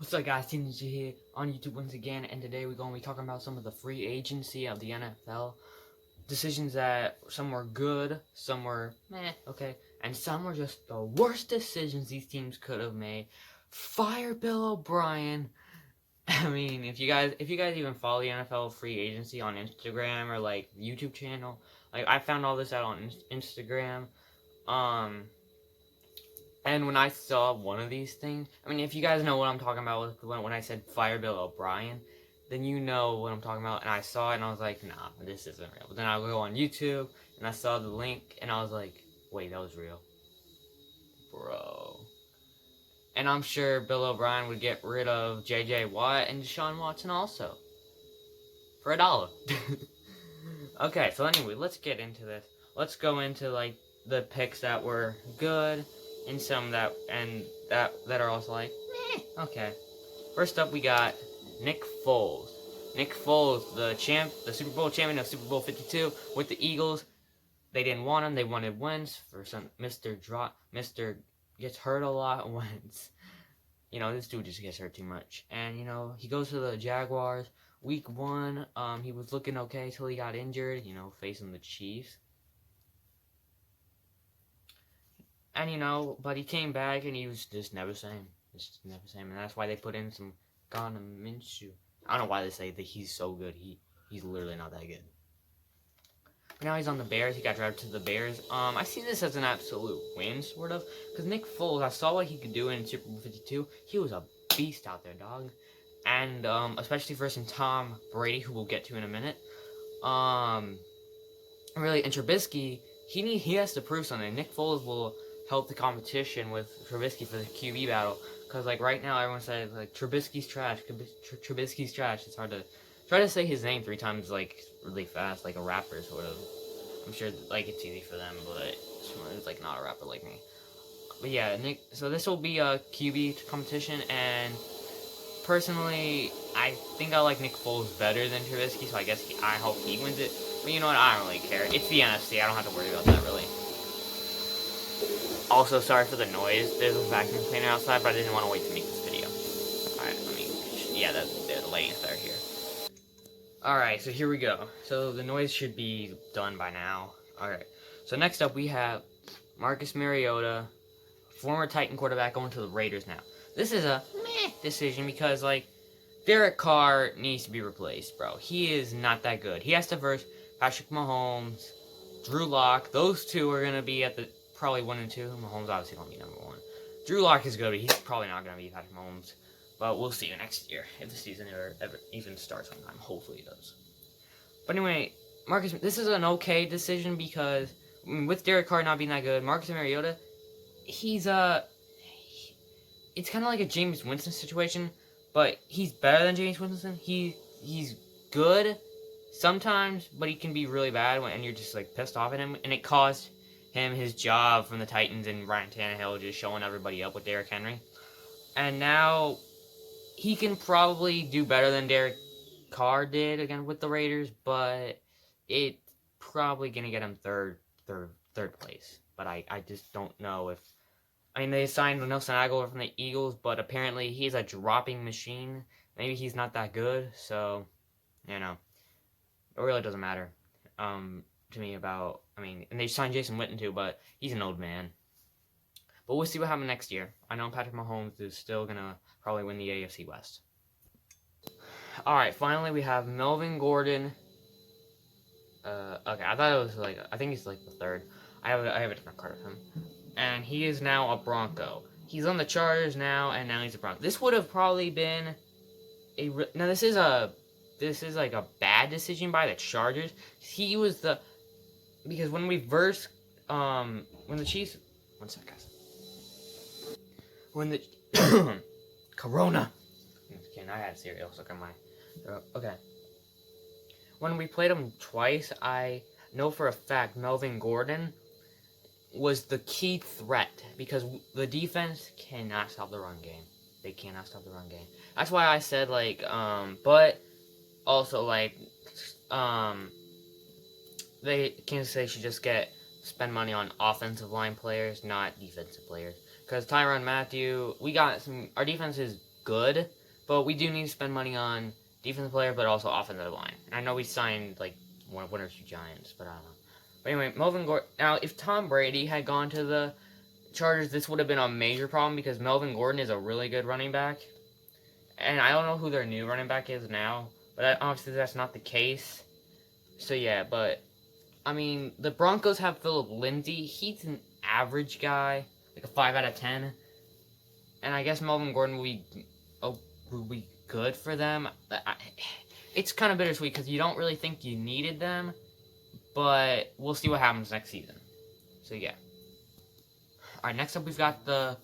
What's up, guys? TNG here on YouTube once again, and today we're going to be talking about some of the free agency of the NFL. Decisions that some were good, some were meh, okay, and some were just the worst decisions these teams could have made. Fire Bill O'Brien. I mean, if you guys even follow the NFL free agency on Instagram or like YouTube channel, like I found all this out on Instagram. And when I saw one of these things, I mean, if you guys know what I'm talking about when I said Fire Bill O'Brien, then you know what I'm talking about. And I saw it and I was like, nah, this isn't real. But then I go on YouTube and I saw the link and I was like, wait, that was real. Bro. And I'm sure Bill O'Brien would get rid of J.J. Watt and Deshaun Watson also. For $1. Okay, so anyway, let's get into this. Let's go into, like, the picks that were good and some that are also like, meh. Okay. First up, we got Nick Foles. Nick Foles, the Super Bowl champion of Super Bowl 52 with the Eagles. They didn't want him. They wanted Wentz for some Mr. Gets hurt a lot. Wentz. You know, this dude just gets hurt too much. And, you know, he goes to the Jaguars. Week 1, he was looking okay till he got injured, you know, facing the Chiefs. And, you know, but he came back and he was just never the same. Just never the same. And that's why they put in some Gardner Minshew. I don't know why they say that he's so good. He's literally not that good. But now he's on the Bears. He got drafted to the Bears. I see this as an absolute win, sort of. Because Nick Foles, I saw what he could do in Super Bowl 52. He was a beast out there, dog. And especially versus Tom Brady, who we'll get to in a minute. Really, and Trubisky, he has to prove something. Nick Foles will help the competition with Trubisky for the QB battle. Because, like, right now, everyone says, like, Trubisky's trash. Trubisky's trash. It's hard to try to say his name 3 times, like, really fast, like a rapper, sort of. I'm sure, like, it's easy for them, but it's, like, not a rapper like me. But, yeah, Nick, so this will be a QB competition, and personally, I think I like Nick Foles better than Trubisky, so I hope he wins it. But you know what? I don't really care. It's the NFC. I don't have to worry about that, really. Also, sorry for the noise. There's a vacuum cleaner outside, but I didn't want to wait to make this video. Alright, I mean, yeah, the lighting's better here. Alright, so here we go. So the noise should be done by now. Alright, so next up we have Marcus Mariota, former Titan quarterback, going to the Raiders now. This is a meh decision because, like, Derek Carr needs to be replaced, bro. He is not that good. He has to verse Patrick Mahomes, Drew Lock. Those two are going to be at the probably 1 and 2. Mahomes obviously don't be number 1. Drew Lock is good, but he's probably not going to be Patrick Mahomes. But we'll see you next year if the season ever even starts sometime. Hopefully it does. But anyway, Marcus, this is an okay decision because with Derek Carr not being that good, Marcus Mariota, he's it's kind of like a Jameis Winston situation, but he's better than Jameis Winston. He's good sometimes, but he can be really bad and you're just like pissed off at him, and it cost him his job from the Titans and Ryan Tannehill just showing everybody up with Derrick Henry. And now he can probably do better than Derek Carr did again with the Raiders, but it's probably gonna get him third place. But I just don't know if. I mean, they signed Nelson Aguilar from the Eagles, but apparently he's a dropping machine. Maybe he's not that good, so, you know, it really doesn't matter to me about, I mean, and they signed Jason Witten too, but he's an old man. But we'll see what happens next year. I know Patrick Mahomes is still going to probably win the AFC West. Alright, finally we have Melvin Gordon. Okay, I thought it was like, I think he's like the third. I have a different card of him. And he is now a Bronco. He's on the Chargers now, and now he's a Bronco. This would have probably been now this is like a bad decision by the Chargers. He was because when we versed when the Chiefs, one sec, guys. When the Corona. Okay, I had cereal stuck on my okay. When we played them twice, I know for a fact Melvin Gordon was the key threat because the defense cannot stop the run game. They cannot stop the run game. That's why I said, like, but also, like, Kansas City should just spend money on offensive line players, not defensive players. Because Tyrann Mathieu, our defense is good, but we do need to spend money on defensive player, but also offensive line. And I know we signed like one or two Giants, but I don't know. But anyway, Melvin Gordon. Now, if Tom Brady had gone to the Chargers, this would have been a major problem because Melvin Gordon is a really good running back. And I don't know who their new running back is now, but obviously that's not the case. So yeah, but I mean, the Broncos have Philip Lindsay. He's an average guy, like a 5 out of 10. And I guess Melvin Gordon will be good for them. It's kind of bittersweet because you don't really think you needed them, but we'll see what happens next season. So yeah. Alright, next up we've got the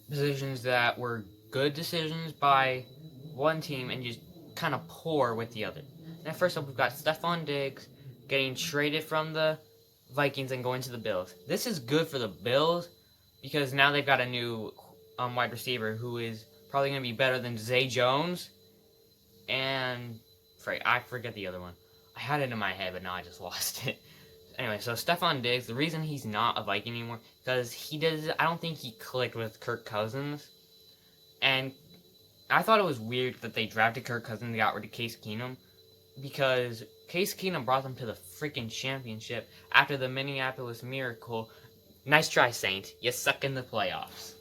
positions that were good decisions by one team and just kind of poor with the other. Now first up we've got Stephon Diggs getting traded from the Vikings and going to the Bills. This is good for the Bills because now they've got a new wide receiver who is probably going to be better than Zay Jones. And I forget the other one. I had it in my head, but now I just lost it. Anyway, so Stephon Diggs, the reason he's not a Viking anymore, because I don't think he clicked with Kirk Cousins. And I thought it was weird that they drafted Kirk Cousins and got rid of Case Keenum, because Case Keenum brought them to the freaking championship after the Minneapolis Miracle. Nice try, Saint. You suck in the playoffs.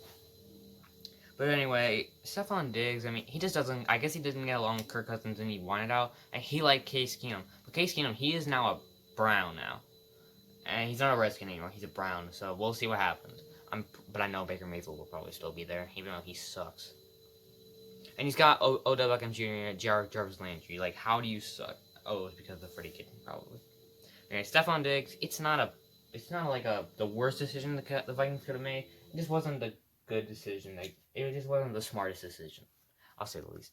But anyway, Stephon Diggs, I mean, he just doesn't, I guess he didn't get along with Kirk Cousins and he wanted out, and he liked Case Keenum. But Case Keenum, he is now a Brown now. And he's not a Redskin anymore, he's a Brown, so we'll see what happens. But I know Baker Mayfield will probably still be there, even though he sucks. And he's got Odell Beckham Jr., Jarvis Landry. Like, how do you suck? Oh, it's because of Freddie Kitchen, probably. Anyway, Stephon Diggs, it's not like the worst decision the Vikings could have made. It just wasn't the good decision. Like, it just wasn't the smartest decision, I'll say the least.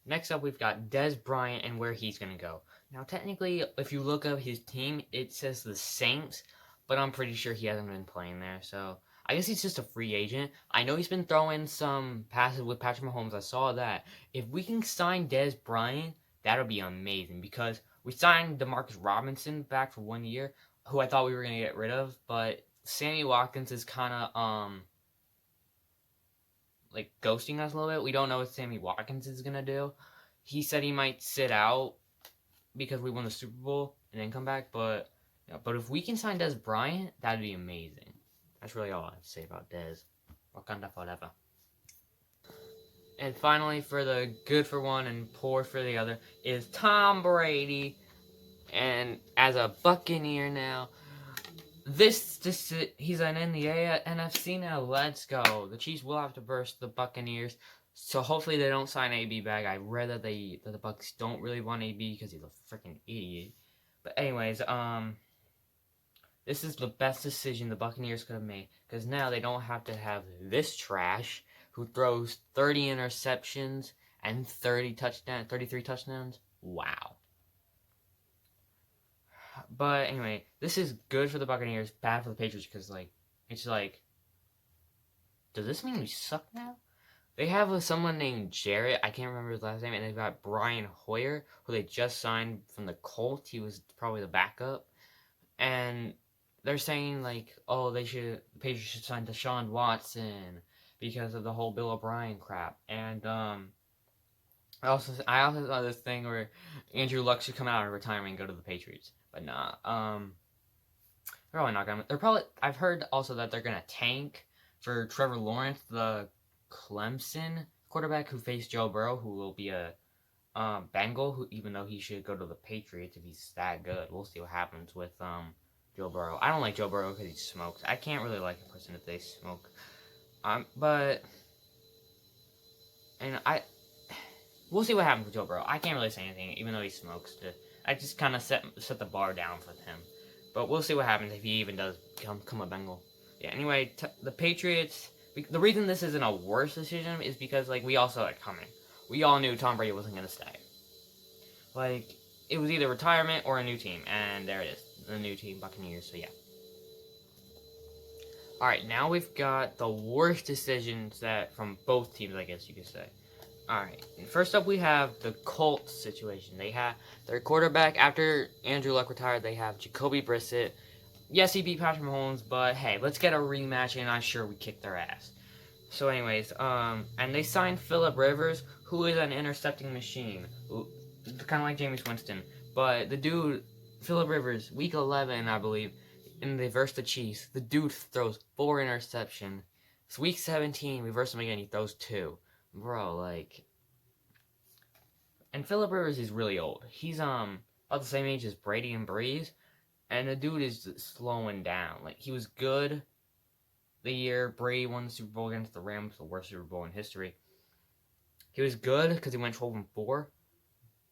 Next up, we've got Dez Bryant and where he's going to go. Now, technically, if you look up his team, it says the Saints, but I'm pretty sure he hasn't been playing there, so I guess he's just a free agent. I know he's been throwing some passes with Patrick Mahomes. I saw that. If we can sign Dez Bryant, that would be amazing, because we signed DeMarcus Robinson back for 1 year, who I thought we were going to get rid of, but Sammy Watkins is kind of, like, ghosting us a little bit. We don't know what Sammy Watkins is going to do. He said he might sit out because we won the Super Bowl and then come back, but if we can sign Dez Bryant, that'd be amazing. That's really all I have to say about Dez. Wakanda forever. And finally, for the good for one and poor for the other, is Tom Brady. And as a Buccaneer now, he's in the NFC now. Let's go. The Chiefs will have to verse the Buccaneers. So hopefully they don't sign AB back. I'd rather that the Bucs don't really want AB because he's a freaking idiot. But anyways, this is the best decision the Buccaneers could have made, because now they don't have to have this trash who throws 30 interceptions and 33 touchdowns. Wow. But anyway, this is good for the Buccaneers, bad for the Patriots, because it's like, does this mean we suck now? They have someone named Jarrett, I can't remember his last name, and they've got Brian Hoyer, who they just signed from the Colts. He was probably the backup. And they're saying, like, oh, the Patriots should sign Deshaun Watson because of the whole Bill O'Brien crap. And I also saw this thing where Andrew Luck should come out of retirement and go to the Patriots. But nah, they're probably not gonna. I've heard also that they're gonna tank for Trevor Lawrence, the Clemson quarterback who faced Joe Burrow, who will be a Bengal, even though he should go to the Patriots if he's that good. We'll see what happens with Joe Burrow. I don't like Joe Burrow because he smokes. I can't really like a person if they smoke. We'll see what happens with Joe Burrow. I can't really say anything, even though he smokes. I just kind of set the bar down for him. But we'll see what happens if he even does become a Bengal. Yeah, anyway, the Patriots, the reason this isn't a worse decision is because, like, we all saw it coming. We all knew Tom Brady wasn't going to stay. Like, it was either retirement or a new team, and there it is. The new team, Buccaneers, so yeah. Alright, now we've got the worst decisions from both teams, I guess you could say. Alright, first up we have the Colts situation. They have their quarterback, after Andrew Luck retired, they have Jacoby Brissett. Yes, he beat Patrick Mahomes, but hey, let's get a rematch, and I'm sure we kick their ass. So anyways, and they signed Phillip Rivers, who is an intercepting machine, kind of like Jameis Winston. But the dude, Phillip Rivers, week 11, I believe, in the versus the Chiefs, the dude throws 4 interceptions. It's week 17, we verse him again, he throws 2. Bro, like, and Phillip Rivers is really old. He's about the same age as Brady and Breeze, and the dude is slowing down. Like, he was good the year Brady won the Super Bowl against the Rams, the worst Super Bowl in history. He was good because he went 12-4,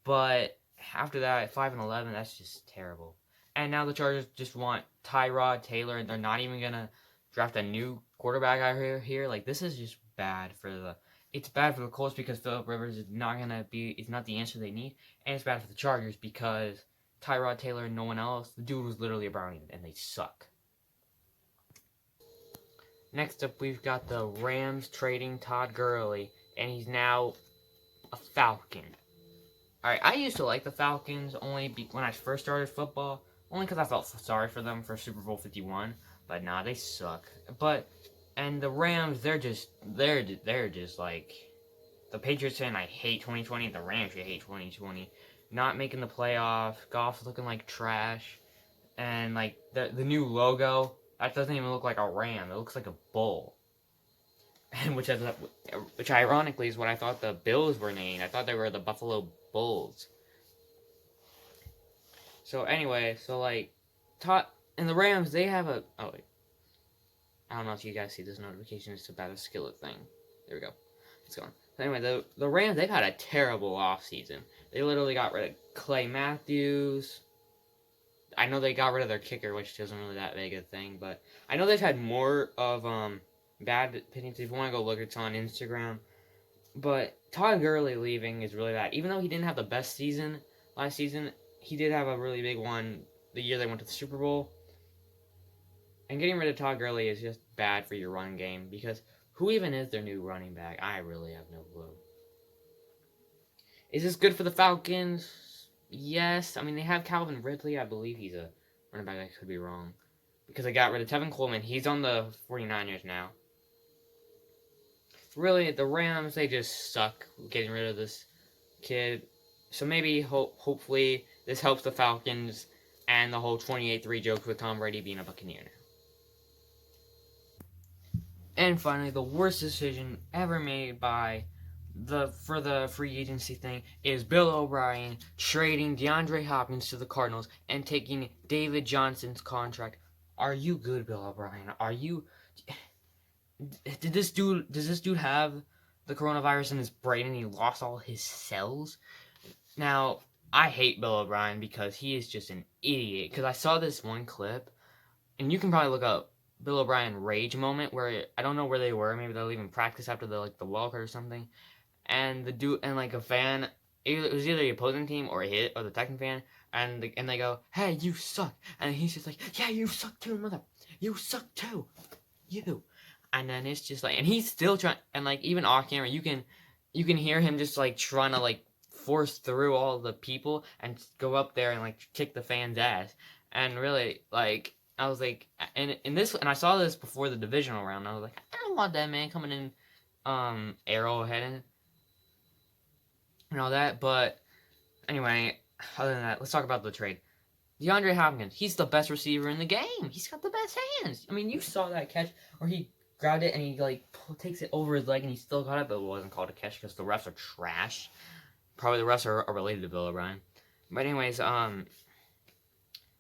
but after that, 5-11, that's just terrible. And now the Chargers just want Tyrod Taylor, and they're not even gonna draft a new quarterback out here. Like, this is just bad for the. It's bad for the Colts because Phillip Rivers is not gonna be. It's not the answer they need, and it's bad for the Chargers because Tyrod Taylor and no one else. The dude was literally a Brownie, and they suck. Next up, we've got the Rams trading Todd Gurley, and he's now a Falcon. Alright, I used to like the Falcons when I first started football, only because I felt sorry for them for Super Bowl 51, but nah, they suck. And the Rams, they're just like, the Patriots fan, I hate 2020, the Rams, I hate 2020. Not making the playoffs, Goff's looking like trash, and like, the new logo, that doesn't even look like a ram. It looks like a bull. And which ironically is what I thought the Bills were named. I thought they were the Buffalo Bulls. So anyway, Todd and the Rams, they have a. Oh wait, I don't know if you guys see this notification. It's about a skillet thing. There we go. It's going. So anyway, the Rams, they've had a terrible offseason. They literally got rid of Clay Matthews. I know they got rid of their kicker, which isn't really that big a thing, but I know they've had more of bad opinions. If you want to go look, it's on Instagram. But Todd Gurley leaving is really bad. Even though he didn't have the best season last season, he did have a really big one the year they went to the Super Bowl. And getting rid of Todd Gurley is just bad for your run game because who even is their new running back? I really have no clue. Is this good for the Falcons? Yes. I mean, they have Calvin Ridley. I believe he's a running back. I could be wrong. Because they got rid of Tevin Coleman. He's on the 49ers now. Really, the Rams, they just suck getting rid of this kid. So maybe, hopefully, this helps the Falcons and the whole 28-3 joke with Tom Brady being a Buccaneer now. And finally, the worst decision ever made for the free agency thing is Bill O'Brien trading DeAndre Hopkins to the Cardinals and taking David Johnson's contract. Are you good, Bill O'Brien? Are you... Does this dude have the coronavirus in his brain and he lost all his cells? Now, I hate Bill O'Brien because he is just an idiot. Because I saw this one clip, and you can probably look up Bill O'Brien rage moment where I don't know where they were. Maybe they're leaving practice after the walkout or something. And the dude and a fan, it was either the opposing team or the Tekken fan, and they go, "Hey, you suck," and he's just like, "Yeah, you suck too, mother. You suck too, you." And then it's just and he's still trying, and even off camera, you can hear him just trying to force through all the people and go up there and kick the fan's ass. And really, I was and I saw this before the divisional round. I was like, I don't want that man coming in, Arrowhead and all that. But anyway, other than that, let's talk about the trade. DeAndre Hopkins, he's the best receiver in the game. He's got the best hands. I mean, you saw that catch where he grabbed it and he takes it over his leg and he still got it, but it wasn't called a catch because the refs are trash. Probably the refs are related to Bill O'Brien. But anyways, and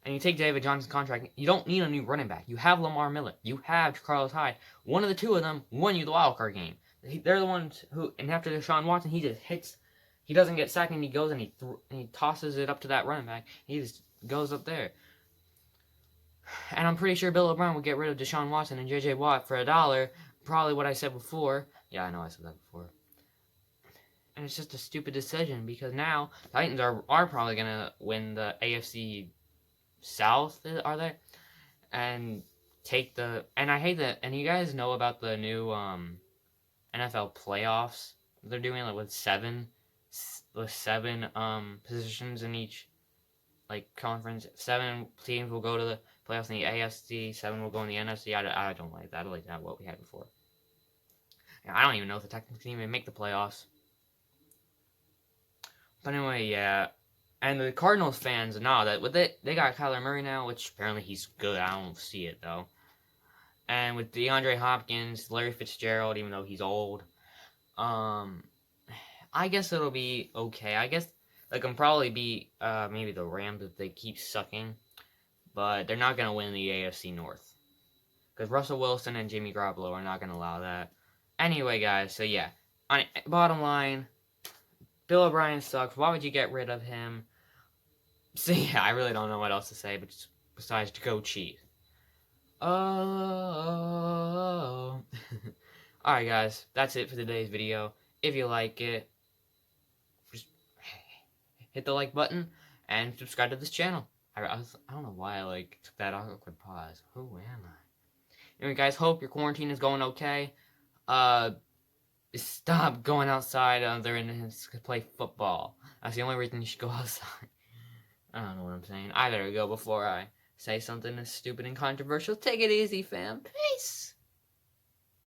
you take David Johnson's contract, you don't need a new running back. You have Lamar Miller. You have Carlos Hyde. One of the two of them won you the wild card game. They're the ones who, and after Deshaun Watson, he just hits. He doesn't get sacked and he goes and he tosses it up to that running back. He just goes up there. And I'm pretty sure Bill O'Brien would get rid of Deshaun Watson and J.J. Watt for $1. Probably what I said before. Yeah, I know I said that before. And it's just a stupid decision because now Titans are probably going to win the AFC South, are they? And take the... And I hate that... And you guys know about the new NFL playoffs they're doing, with seven positions in each conference. 7 teams will go to the playoffs in the AFC, 7 will go in the NFC. I don't like that. I like that what we had before. I don't even know if the Texans can even make the playoffs. But anyway, yeah. And the Cardinals fans, no, that with it, they got Kyler Murray now, which apparently he's good. I don't see it though. And with DeAndre Hopkins, Larry Fitzgerald, even though he's old, I guess it'll be okay. I guess like can probably be maybe the Rams if they keep sucking, but they're not gonna win the AFC North because Russell Wilson and Jimmy Garoppolo are not gonna allow that. Anyway, guys, so yeah, bottom line, Bill O'Brien sucks. Why would you get rid of him? So yeah, I really don't know what else to say, but just, besides to go Chiefs. Oh. Alright guys, that's it for today's video. If you like it, just hit the like button and subscribe to this channel. I don't know why I took that awkward pause. Who am I? Anyway guys, hope your quarantine is going okay. Stop going outside there and play football. That's the only reason you should go outside. I don't know what I'm saying. I better go before I say something stupid and controversial. Take it easy, fam. Peace.